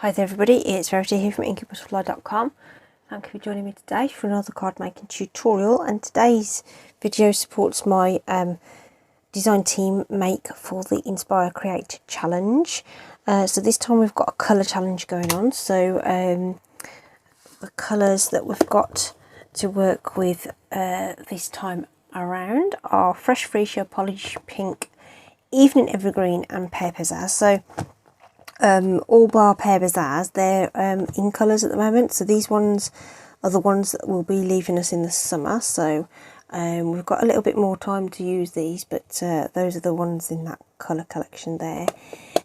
Hi there everybody, it's Verity here from inkybutterfly.com. Thank you for joining me today for another card making tutorial, and today's video supports my design team make for the Inspire.Create.Challenge. So this time we've got a colour challenge going on, so the colours that we've got to work with this time around are Fresh Freesia, Polish Pink, Evening Evergreen and Pear Pizzazz. So all bar Pear Pizzazz, they're in colours at the moment, so these ones are the ones that will be leaving us in the summer, so we've got a little bit more time to use these, but those are the ones in that colour collection there.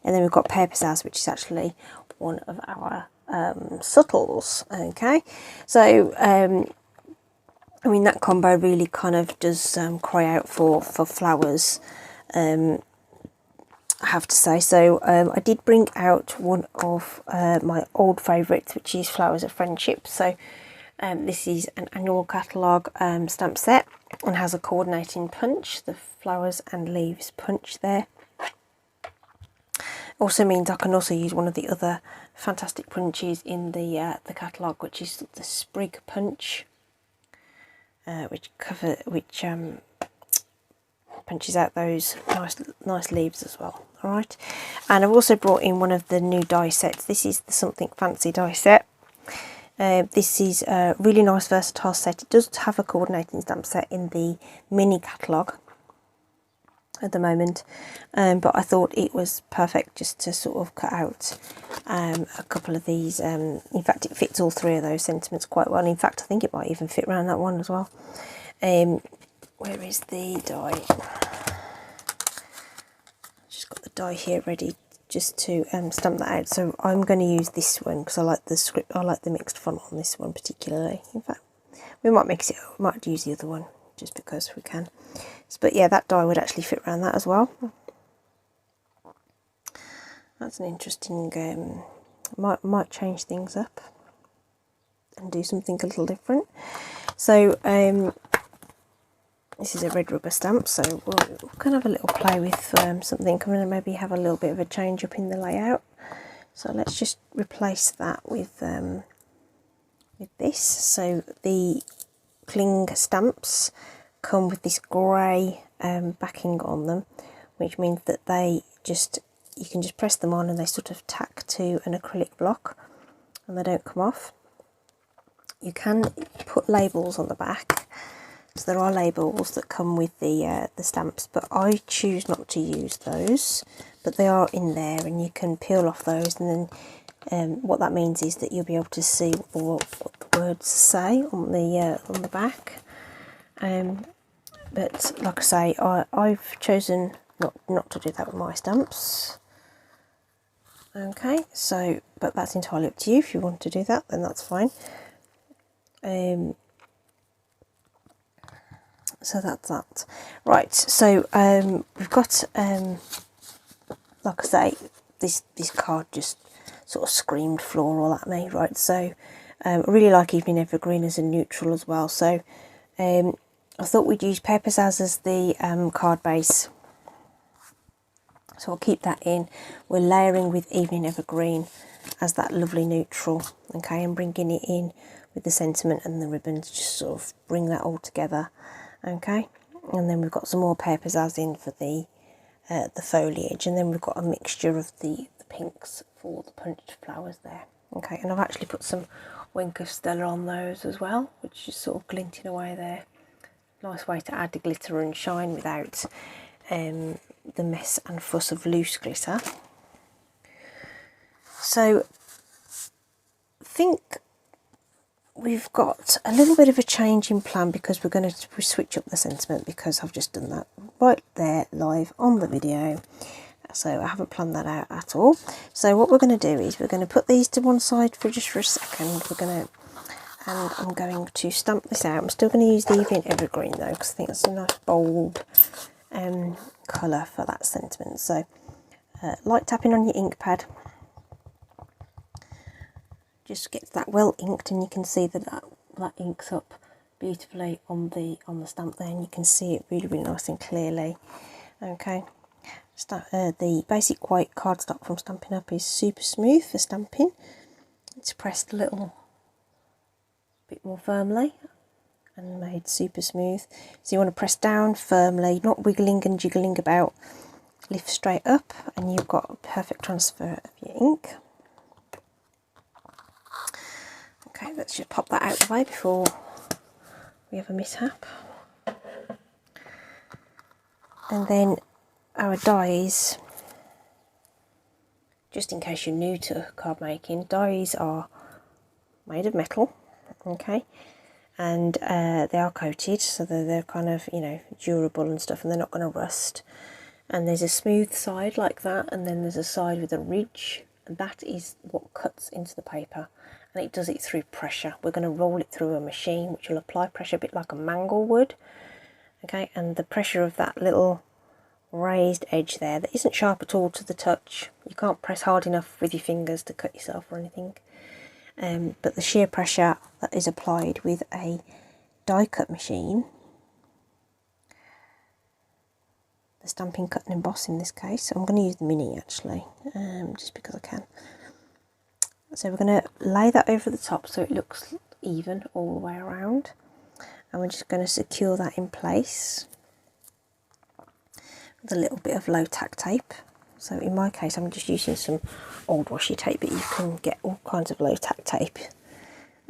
And then we've got Pear Pizzazz, which is actually one of our subtles. Okay, so I mean, that combo really kind of does cry out for flowers, I have to say. So I did bring out one of my old favourites, which is Flowers of Friendship. So this is an annual catalogue stamp set and has a coordinating punch, the flowers and leaves punch there. Also means I can also use one of the other fantastic punches in the catalogue, which is the Sprig punch, which punches out those nice leaves as well. All right, and I've also brought in one of the new die sets. This is the Something Fancy die set. This is a really nice versatile set. It does have a coordinating stamp set in the mini catalogue at the moment, but I thought it was perfect just to sort of cut out a couple of these. In fact, it fits all three of those sentiments quite well. In fact, I think it might even fit around that one as well. Where is the die? Just got the die here ready just to stamp that out. So I'm going to use this one because I like the script. I like the mixed font on this one particularly. In fact, we might mix it. We might use the other one just because we can. But yeah, that die would actually fit around that as well. That's an interesting. Might change things up and do something a little different. So this is a red rubber stamp, so we'll kind of have a little play with something. I'm going to maybe have a little bit of a change up in the layout. So let's just replace that with this. So the cling stamps come with this grey backing on them, which means that you can just press them on and they sort of tack to an acrylic block and they don't come off. You can put labels on the back. So there are labels that come with the stamps, but I choose not to use those. But they are in there, and you can peel off those, and then what that means is that you'll be able to see what the words say on the back. But like I say, I've chosen not to do that with my stamps. Okay, so but that's entirely up to you. If you want to do that, then that's fine. So that's that. Right, so we've got, like I say, this card just sort of screamed floral at me, right? So I really like Evening Evergreen as a neutral as well. So I thought we'd use Pear Pizzazz as the card base. So I'll keep that in. We're layering with Evening Evergreen as that lovely neutral, okay, and bringing it in with the sentiment and the ribbons, just sort of bring that all together. Okay, and then we've got some more Pear Pizzazz in for the foliage, and then we've got a mixture of the pinks for the punched flowers there. Okay, and I've actually put some Wink of Stella on those as well, which is sort of glinting away there. Nice way to add the glitter and shine without the mess and fuss of loose glitter. So I think we've got a little bit of a change in plan because we're going to switch up the sentiment, because I've just done that right there live on the video. So I haven't planned that out at all. So what we're going to do is we're going to put these to one side for just for a second. And I'm going to stamp this out. I'm still going to use the Evening Evergreen though, because I think it's a nice bold colour for that sentiment. So light tapping on your ink pad. Just gets that well inked, and you can see that inks up beautifully on the stamp there, and you can see it really nice and clearly. Okay, the basic white cardstock from Stampin' Up is super smooth for stamping. It's pressed a little bit more firmly and made super smooth. So you want to press down firmly, not wiggling and jiggling about. Lift straight up and you've got a perfect transfer of your ink. Okay, let's just pop that out of the way before we have a mishap. And then our dies, just in case you're new to card making, dies are made of metal, okay, and they are coated, so they're kind of, you know, durable and stuff, and they're not going to rust. And there's a smooth side like that, and then there's a side with a ridge, and that is what cuts into the paper, and it does it through pressure. We're going to roll it through a machine which will apply pressure a bit like a mangle would, okay, and the pressure of that little raised edge there that isn't sharp at all to the touch. You can't press hard enough with your fingers to cut yourself or anything, but the shear pressure that is applied with a die cut machine, the Stampin' Cut and Emboss in this case, so I'm going to use the mini actually, just because I can. So we're going to lay that over the top so it looks even all the way around, and we're just going to secure that in place with a little bit of low tack tape. So in my case I'm just using some old washi tape, but you can get all kinds of low tack tape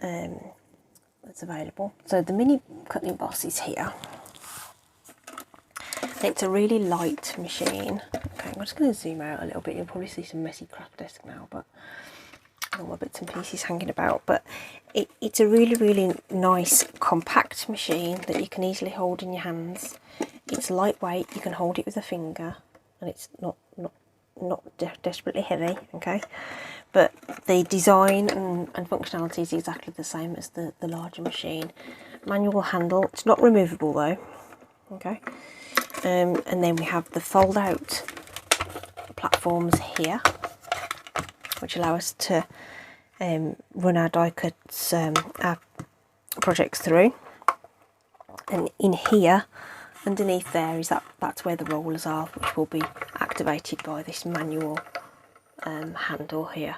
that's available. So the mini cut and emboss is here. It's a really light machine. Okay, I'm just going to zoom out a little bit. You'll probably see some messy craft desk now, but all my bits and pieces hanging about. But it's a really, really nice compact machine that you can easily hold in your hands. It's lightweight. You can hold it with a finger, and it's not desperately heavy. Okay, but the design and functionality is exactly the same as the larger machine. Manual handle. It's not removable though. Okay. And then we have the fold out platforms here, which allow us to run our die cuts, our projects through. And in here, underneath there, that's where the rollers are, which will be activated by this manual handle here.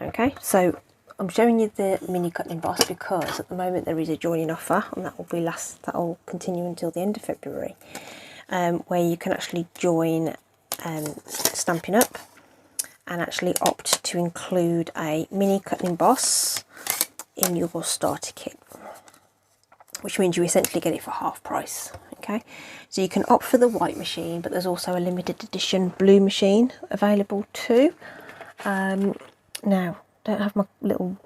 Okay, so I'm showing you the mini cut and emboss because at the moment there is a joining offer, and that will continue until the end of February. Where you can actually join Stampin' Up and actually opt to include a mini cut and emboss in your starter kit, which means you essentially get it for half price. Okay, so you can opt for the white machine, but there's also a limited edition blue machine available too. Now, don't have my little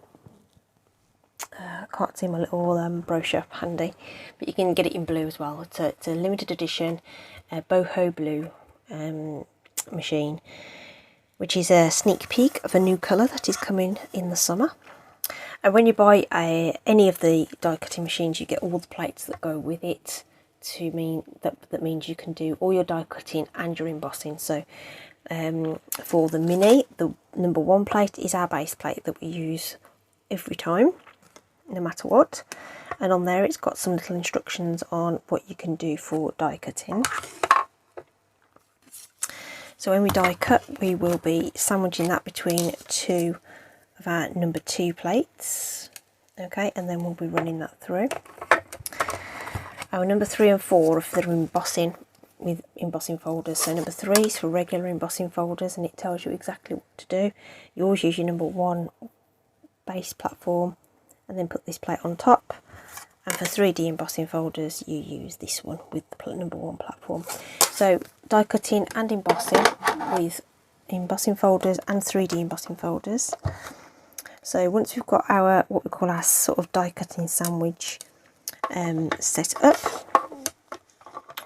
can't see my little brochure handy, but you can get it in blue as well. It's a limited edition boho blue machine, which is a sneak peek of a new colour that is coming in the summer. And when you buy any of the die cutting machines, you get all the plates that go with it. That means you can do all your die cutting and your embossing. So for the mini, the number 1 plate is our base plate that we use every time, no matter what, and on there it's got some little instructions on what you can do for die cutting. So when we die cut, we will be sandwiching that between 2 of our number 2 plates, okay, and then we'll be running that through. Our number 3 and 4 are for the embossing with embossing folders. So number 3 is for regular embossing folders, and it tells you exactly what to do. You always use your number 1 base platform and then put this plate on top, and for 3D embossing folders you use this one with the number 1 platform. So die cutting and embossing with embossing folders and 3D embossing folders. So once we've got our what we call our sort of die cutting sandwich set up,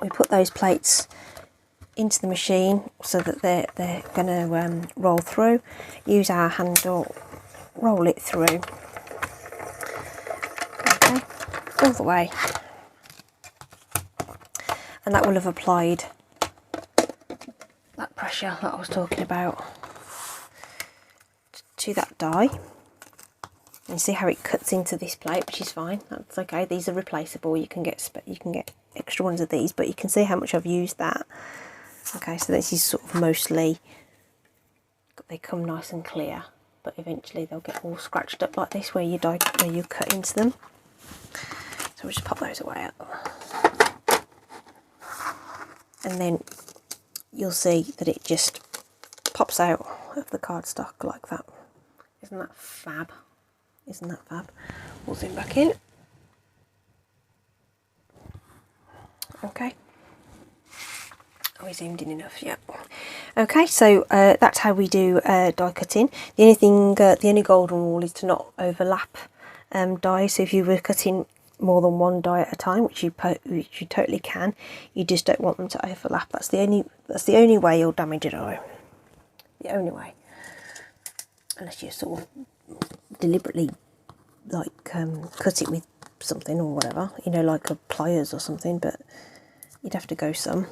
we put those plates into the machine so that they're going to roll through. Use our handle, roll it through, okay, all the way, and that will have applied that pressure that I was talking about to that die. And see how it cuts into this plate, which is fine. That's okay. These are replaceable. You can get extra ones of these, but you can see how much I've used that Okay, so this is sort of mostly, they come nice and clear, but eventually they'll get all scratched up like this where you cut into them. So we'll just pop those away out. And then you'll see that it just pops out of the cardstock like that. Isn't that fab? Isn't that fab? We'll zoom back in. Okay. Are we zoomed in enough? Yeah. Okay, so that's how we do die cutting. The only golden rule is to not overlap die. So if you were cutting more than one die at a time, which you totally can, you just don't want them to overlap. That's the only way you'll damage a die. The only way, unless you sort of deliberately like cut it with something or whatever, you know, like a pliers or something, but you'd have to go some.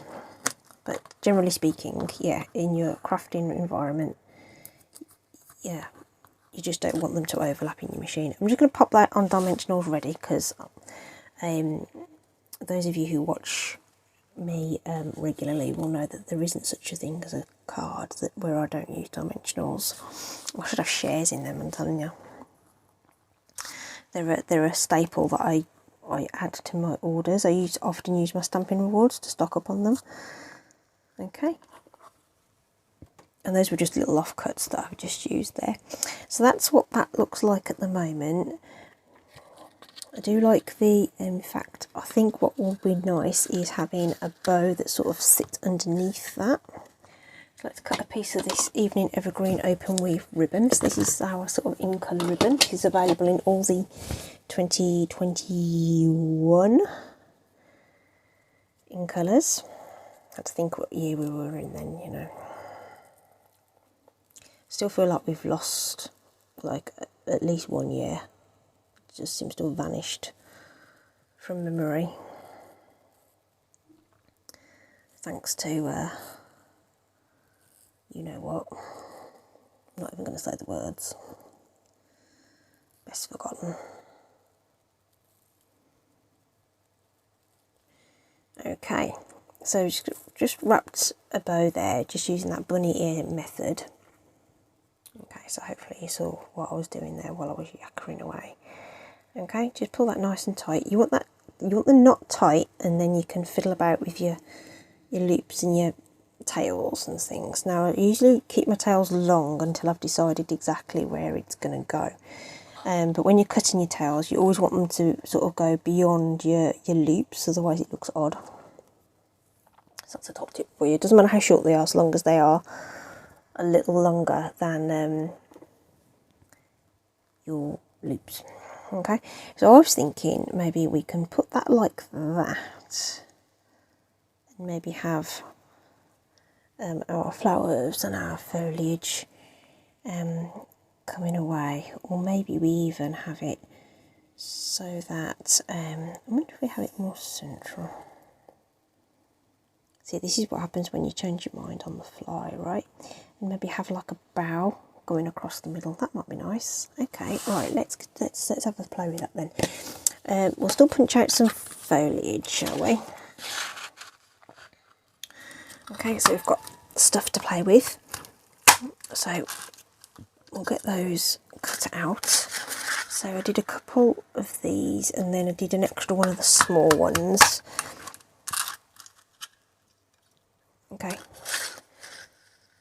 But generally speaking, yeah, in your crafting environment, yeah, you just don't want them to overlap in your machine. I'm just going to pop that on dimensionals ready, because those of you who watch me regularly will know that there isn't such a thing as a card where I don't use dimensionals. I should have shares in them, I'm telling you. They're a staple that I add to my orders. I often use my Stampin' Rewards to stock up on them. Okay. And those were just little offcuts that I've just used there. So that's what that looks like at the moment. I do like in fact, I think what will be nice is having a bow that sort of sits underneath that. Let's cut a piece of this Evening Evergreen Open Weave ribbon. So this is our sort of in colour ribbon. It is available in all the 2021 in colours. I have to think what year we were in then, you know. Still feel like we've lost like at least 1 year. It just seems to have vanished from memory. Thanks to, you know what, I'm not even going to say the words. Best forgotten. Okay, so just wrapped a bow there, just using that bunny ear method. Okay, so hopefully you saw what I was doing there while I was yakkering away. Okay, just pull that nice and tight. You want the knot tight, and then you can fiddle about with your loops and your tails and things. Now I usually keep my tails long until I've decided exactly where it's going to go. But when you're cutting your tails, you always want them to sort of go beyond your loops, otherwise it looks odd. So that's a top tip for you. It doesn't matter how short they are, as long as they are a little longer than your loops. Okay, so I was thinking maybe we can put that like that, and maybe have our flowers and our foliage coming away, or maybe we even have it so that I wonder if we have it more central. See, this is what happens when you change your mind on the fly, right? And maybe have like a bow going across the middle. That might be nice. Okay, right. Let's have a play with that then. We'll still punch out some foliage, shall we? Okay, so we've got stuff to play with. So we'll get those cut out. So I did a couple of these, and then I did an extra one of the small ones. Okay,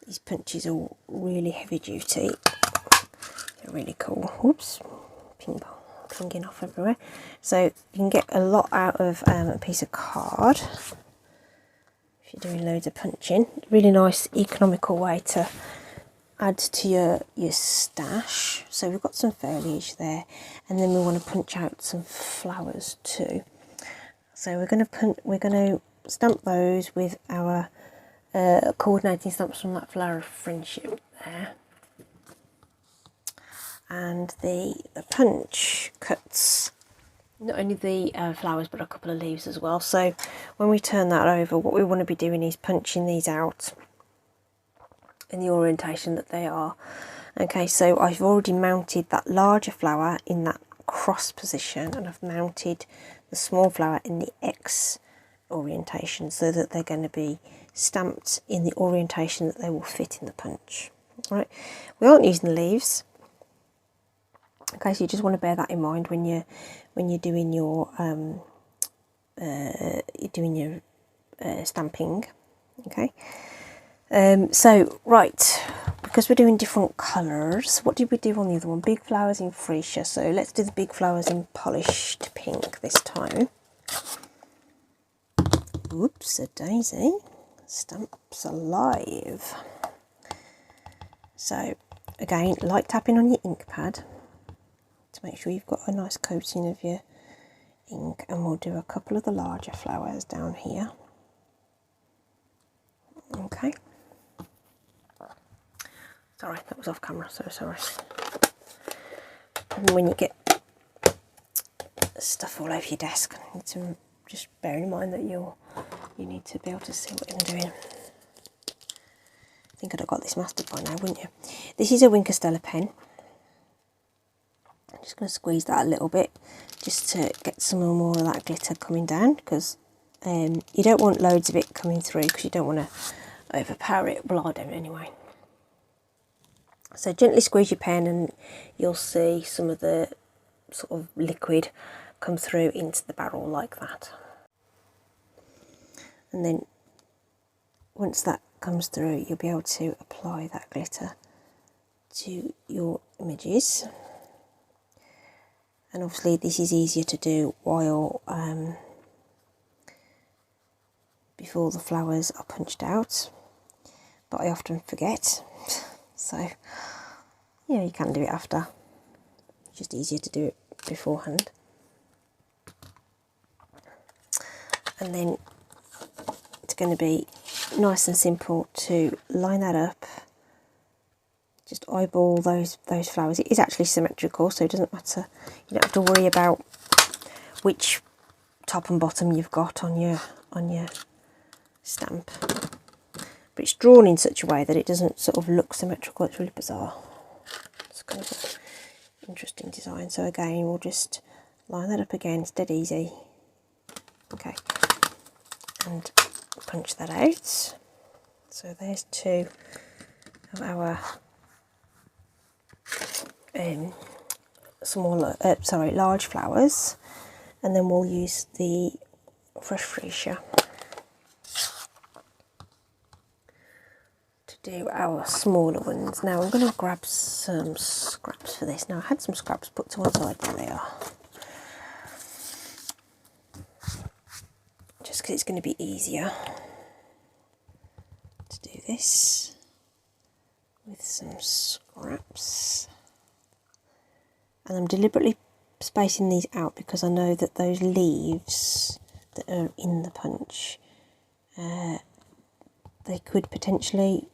these punches are really heavy duty. They're really cool. Whoops, pinging off everywhere. So you can get a lot out of a piece of card if you're doing loads of punching. Really nice, economical way to add to your stash. So we've got some foliage there, and then we want to punch out some flowers too. So we're going to stamp those with our coordinating stamps from that Flower of Friendship there, and the punch cuts not only the flowers but a couple of leaves as well. So when we turn that over, what we want to be doing is punching these out in the orientation that they are. Okay, so I've already mounted that larger flower in that cross position, and I've mounted the small flower in the X orientation, so that they're going to be stamped in the orientation that they will fit in the punch. All right, we aren't using the leaves. Okay, so you just want to bear that in mind when you're doing your stamping. Okay, so right, because we're doing different colours, what did we do on the other one? Big flowers in freesia. So let's do the big flowers in polished pink this time. Oops, a daisy. Stamps alive. So again, light tapping on your ink pad to make sure you've got a nice coating of your ink, and we'll do a couple of the larger flowers down here. Okay. Sorry, that was off camera, so sorry. And when you get stuff all over your desk, you need to just bear in mind that you need to be able to see what you're doing. I think I'd have got this mastered by now, wouldn't you? This is a Wink of Stella pen. I'm just going to squeeze that a little bit just to get some more of that glitter coming down, because you don't want loads of it coming through because you don't want to overpower it. Well, I don't anyway. So gently squeeze your pen and you'll see some of the sort of liquid come through into the barrel like that. And then once that comes through, you'll be able to apply that glitter to your images. And obviously this is easier to do while before the flowers are punched out, but I often forget. So yeah, you can do it after. It's just easier to do it beforehand. And then it's going to be nice and simple to line that up. Just eyeball those flowers. It is actually symmetrical, so it doesn't matter. You don't have to worry about which top and bottom you've got on your stamp. But it's drawn in such a way that it doesn't sort of look symmetrical. It's really bizarre. It's kind of an interesting design. So again, we'll just line that up again. It's dead easy. Okay, and punch that out. So there's two of our large flowers, and then we'll use the fresh freesia to do our smaller ones. Now I'm going to grab some scraps for this. Now I had some scraps put to one side. There they are. Just because it's going to be easier to do this with some scraps. And I'm deliberately spacing these out because I know that those leaves that are in the punch, they could potentially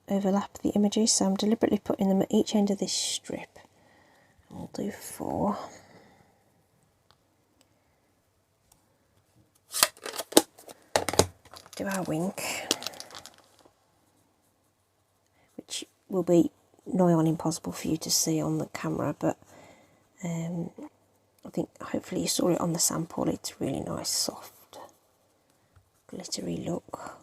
overlap the images, so I'm deliberately putting them at each end of this strip. And we'll do 4. Do our wink, which will be nigh on impossible for you to see on the camera, but I think hopefully you saw it on the sample. It's really nice, soft, glittery look.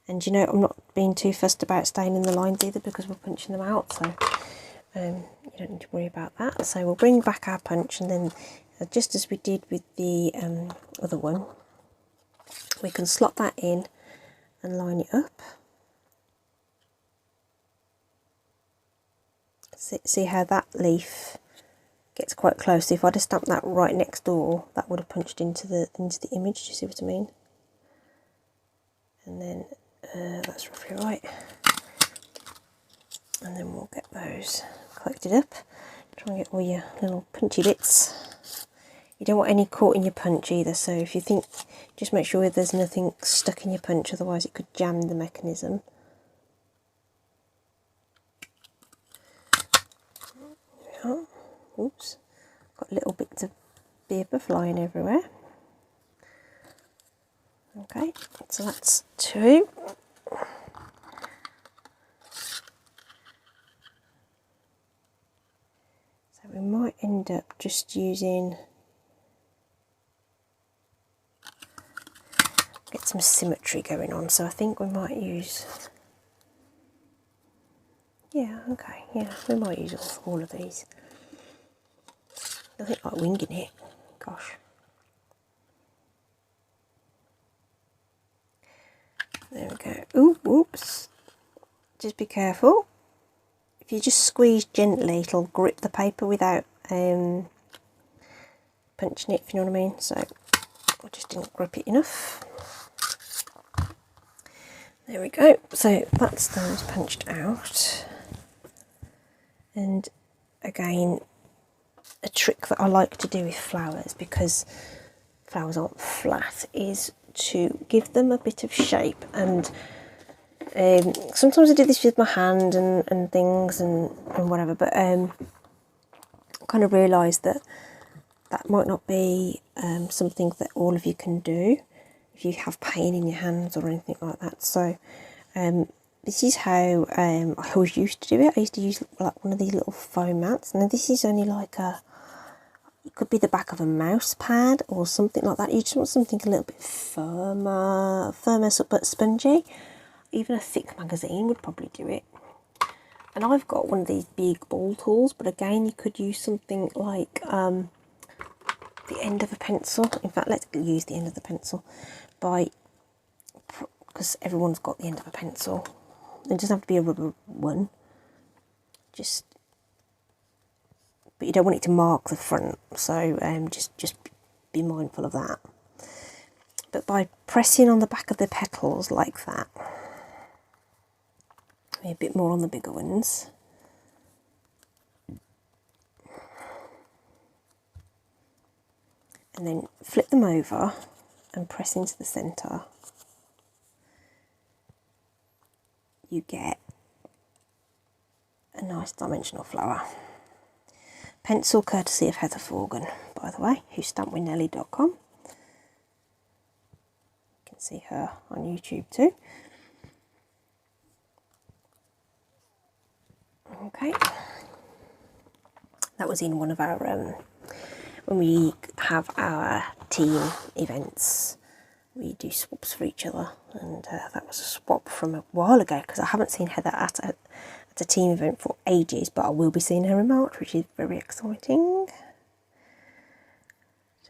And you know, I'm not being too fussed about staining the lines either because we're punching them out, so you don't need to worry about that. So we'll bring back our punch, and then just as we did with the other one, we can slot that in and line it up. See how that leaf gets quite close. If I'd have stamped that right next door, that would have punched into the image. Do you see what I mean? And then that's roughly right. And then we'll get those collected up. Try and get all your little punchy bits. You don't want any caught in your punch either, so if you think, just make sure there's nothing stuck in your punch, otherwise it could jam the mechanism. Oh, oops, got little bits of paper flying everywhere. Okay, so that's 2. So we might end up just using get some symmetry going on. So I think we might use, yeah, okay, yeah, we might use all of these. I think like winging it, gosh. There we go. Ooh, oops. Just be careful. If you just squeeze gently, it'll grip the paper without punching it, if you know what I mean. So I just didn't grip it enough. There we go. So that's those punched out. And again, a trick that I like to do with flowers, because flowers aren't flat, is to give them a bit of shape. And sometimes I do this with my hand and things and whatever, but I kind of realised that that might not be something that all of you can do if you have pain in your hands or anything like that. So this is how I always used to do it. I used to use like one of these little foam mats. Now this is only like it could be the back of a mouse pad or something like that. You just want something a little bit firmer but spongy. Even a thick magazine would probably do it. And I've got one of these big ball tools, but again, you could use something like the end of a pencil. In fact, let's use the end of the pencil, because everyone's got the end of a pencil. It doesn't have to be a rubber one. But you don't want it to mark the front, so just be mindful of that. But by pressing on the back of the petals like that, maybe a bit more on the bigger ones, and then flip them over and press into the centre, you get a nice dimensional flower. Pencil courtesy of Heather Forgan, by the way, who's stampwithnelly.com. You can see her on YouTube too. Okay, that was in one of our when we have our team events, we do swaps for each other, and that was a swap from a while ago, because I haven't seen Heather at a team event for ages, but I will be seeing her in March, which is very exciting.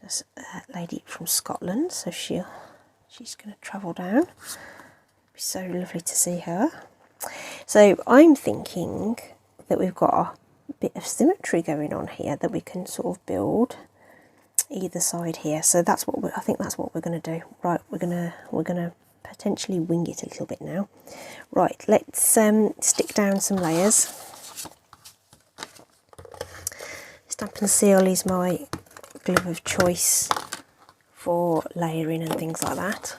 Just a lady from Scotland, so she's going to travel down. It'll be so lovely to see her. So I'm thinking that we've got a bit of symmetry going on here that we can sort of build either side here. So that's what I think that's what we're going to do. Right, we're gonna potentially wing it a little bit now. Right, let's stick down some layers. Stampin' Seal is my glue of choice for layering and things like that,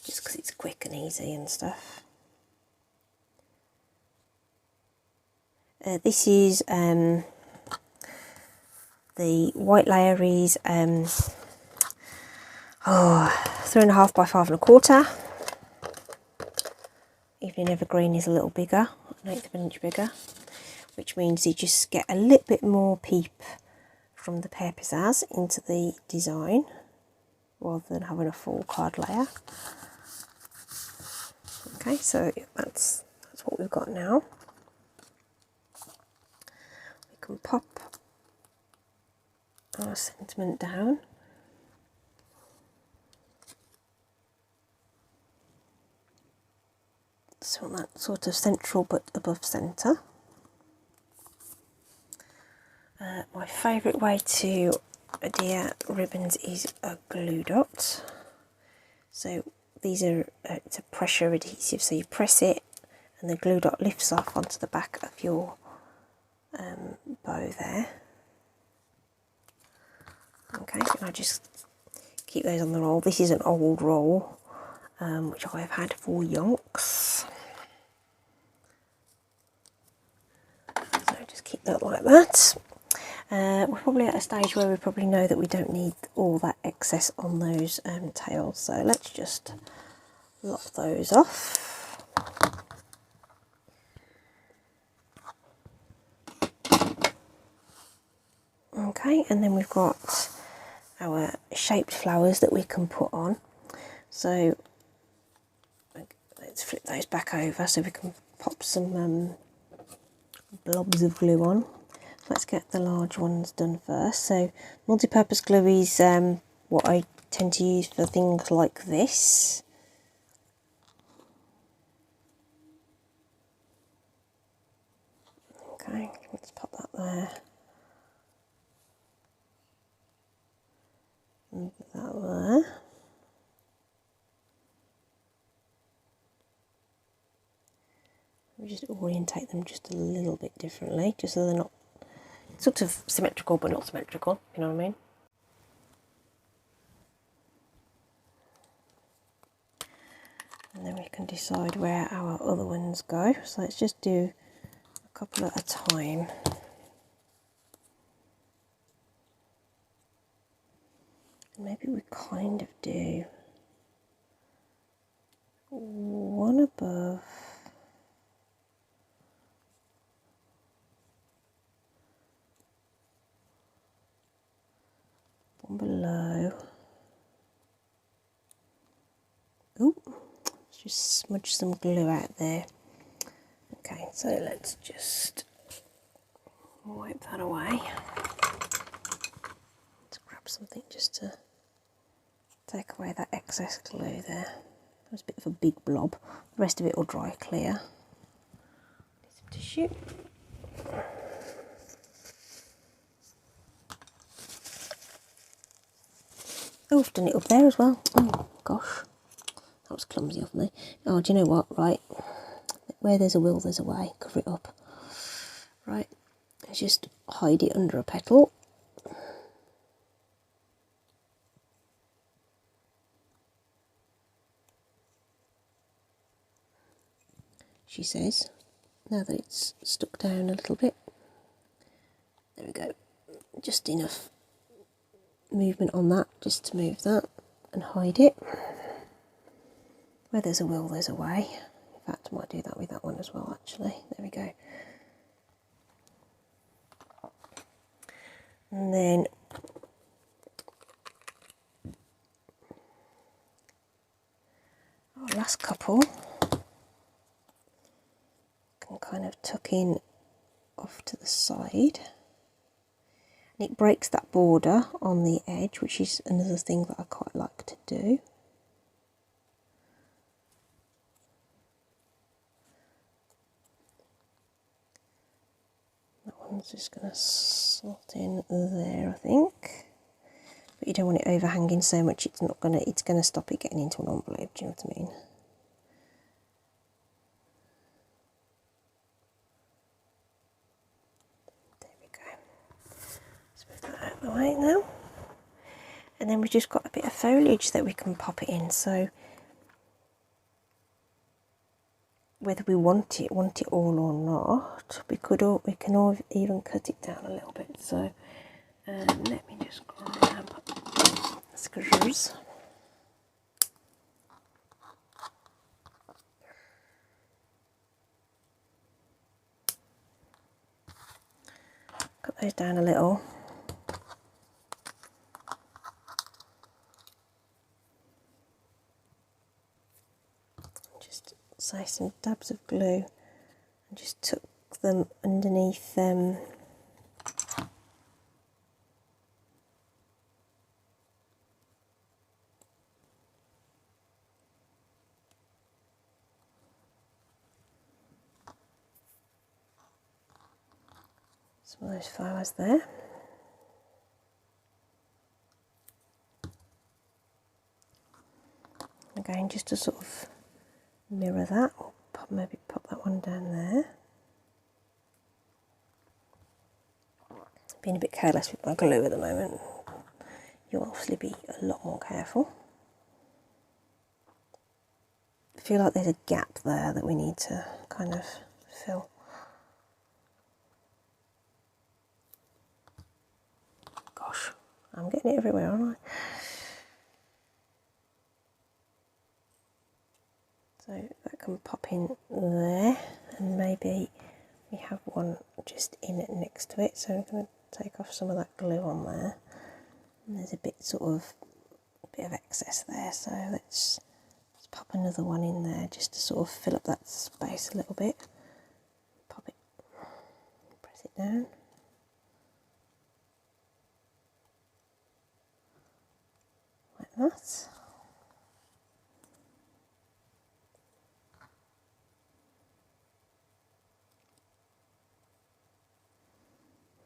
just because it's quick and easy and stuff. This is the white layer is 3.5 by 5.25. Evening Evergreen is a little bigger, 1/8 of an inch bigger, which means you just get a little bit more peep from the Pear Pizzazz into the design rather than having a full card layer. Okay, so that's what we've got now. We can pop our sentiment down. So on that sort of central but above centre. My favourite way to adhere ribbons is a glue dot. So these are it's a pressure adhesive, so you press it and the glue dot lifts off onto the back of your bow there. Okay, and I just keep those on the roll. This is an old roll, which I have had for yonks. So just keep that like that. We're probably at a stage where we probably know that we don't need all that excess on those tails, so let's just lop those off. Okay, and then we've got our shaped flowers that we can put on. So let's flip those back over so we can pop some blobs of glue on. Let's get the large ones done first. So multi-purpose glue is what I tend to use for things like this. Okay, let's pop that there. And that there. We just orientate them just a little bit differently, just so they're not sort of symmetrical but not symmetrical, you know what I mean? And then we can decide where our other ones go. So let's just do a couple at a time. Maybe we kind of do one above, one below. Ooh, let's just smudge some glue out there. Okay, so let's just wipe that away. Let's grab something just to take away that excess glue there. That was a bit of a big blob. The rest of it will dry clear. Need some tissue. Oh, I've done it up there as well. Oh gosh, that was clumsy of me. Oh, do you know what? Right, where there's a will, there's a way. Cover it up. Right, let's just hide it under a petal. She says, now that it's stuck down a little bit. There we go. Just enough movement on that, just to move that and hide it. Where there's a will, there's a way. In fact, I might do that with that one as well, actually. There we go. And then our last couple can kind of tuck in off to the side. And it breaks that border on the edge, which is another thing that I quite like to do. That one's just going to slot in there, I think. But you don't want it overhanging so much; it's going to stop it getting into an envelope. Do you know what I mean? Out of the way now, and then we've just got a bit of foliage that we can pop it in. So whether we want it all or not, we can all even cut it down a little bit. So let me just grab scissors. Cut those down a little. Say some dabs of glue and just tuck them underneath some of those flowers there. Again, just to sort of mirror that, or maybe pop that one down there. Being a bit careless with my glue at the moment. You'll obviously be a lot more careful. I feel like there's a gap there that we need to kind of fill. Gosh, I'm getting it everywhere, aren't I? So that can pop in there, and maybe we have one just in it next to it. So I'm going to take off some of that glue on there. And there's a bit of excess there. So let's pop another one in there just to sort of fill up that space a little bit. Pop it, press it down. Like that.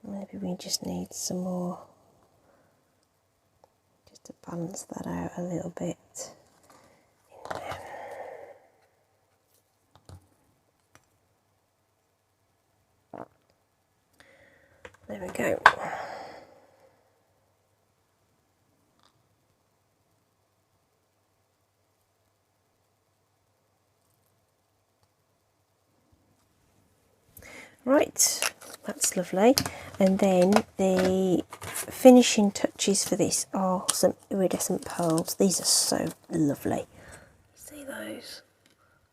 Maybe we just need some more, just to balance that out a little bit. In there. There we go. Right, that's lovely. And then the finishing touches for this are some iridescent pearls. These are so lovely. See those?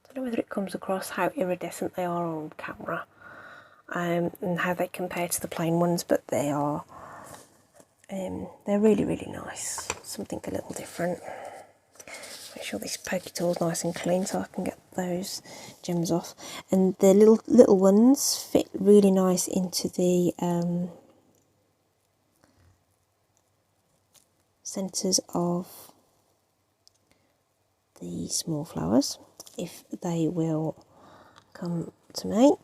I don't know whether it comes across how iridescent they are on camera, and how they compare to the plain ones, but they are they're really, really nice. Something a little different. Make sure this pokey tool is nice and clean so I can get those gems off. And the little ones fit really nice into the centres of the small flowers, if they will come to me.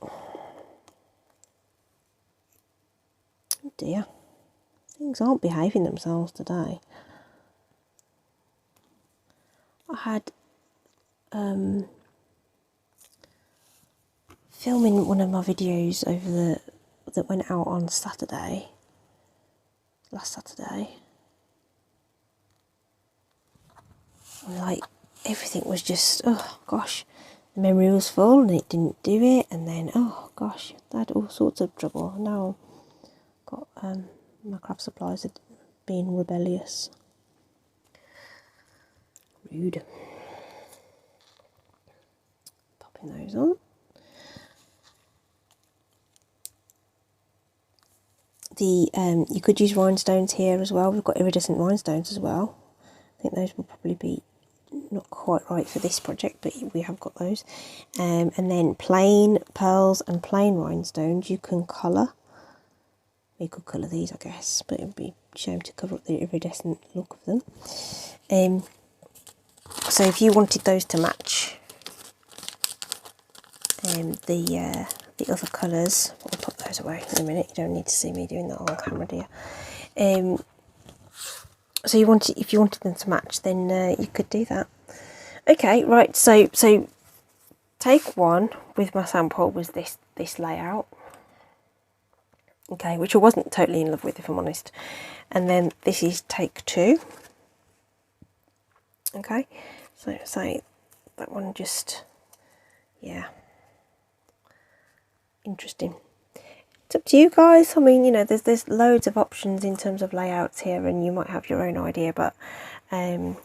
Oh dear, things aren't behaving themselves today. I had filming one of my videos that went out on Saturday, last Saturday, and like everything was just, oh gosh, the memory was full and it didn't do it, and then oh gosh, I had all sorts of trouble. Now I've got my craft supplies are being rebellious. Rude. Popping those on. You could use rhinestones here as well. We've got iridescent rhinestones as well. I think those will probably be not quite right for this project, but we have got those. And then plain pearls and plain rhinestones you can colour. We could colour these, I guess, but it would be a shame to cover up the iridescent look of them. So if you wanted those to match the other colours, I'll put those away in a minute. You don't need to see me doing that on camera, do you? So if you wanted them to match, then you could do that. Okay, right. So take one with my sample was this layout. Okay, which I wasn't totally in love with, if I'm honest. And then this is take two. Okay, so that one just, yeah, interesting. It's up to you guys. I mean, you know, there's loads of options in terms of layouts here, and you might have your own idea, but that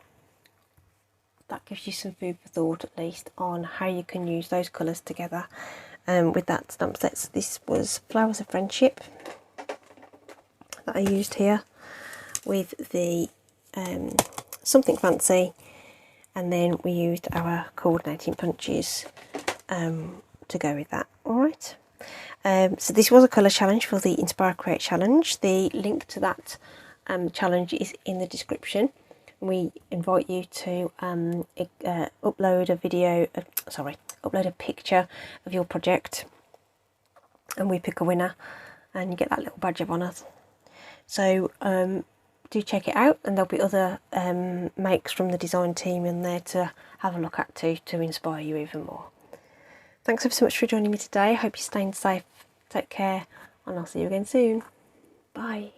gives you some food for thought, at least, on how you can use those colours together with that stamp set. So this was Flowers of Friendship that I used here with the Something Fancy, and then we used our coordinating punches to go with that. Alright, so this was a colour challenge for the Inspire.Create.Challenge. The link to that challenge is in the description. We invite you to upload a picture of your project, and we pick a winner and you get that little badge of honour. So do check it out, and there'll be other makes from the design team in there to have a look at too, to inspire you even more. Thanks ever so much for joining me today. I hope you're staying safe, take care, and I'll see you again soon. Bye.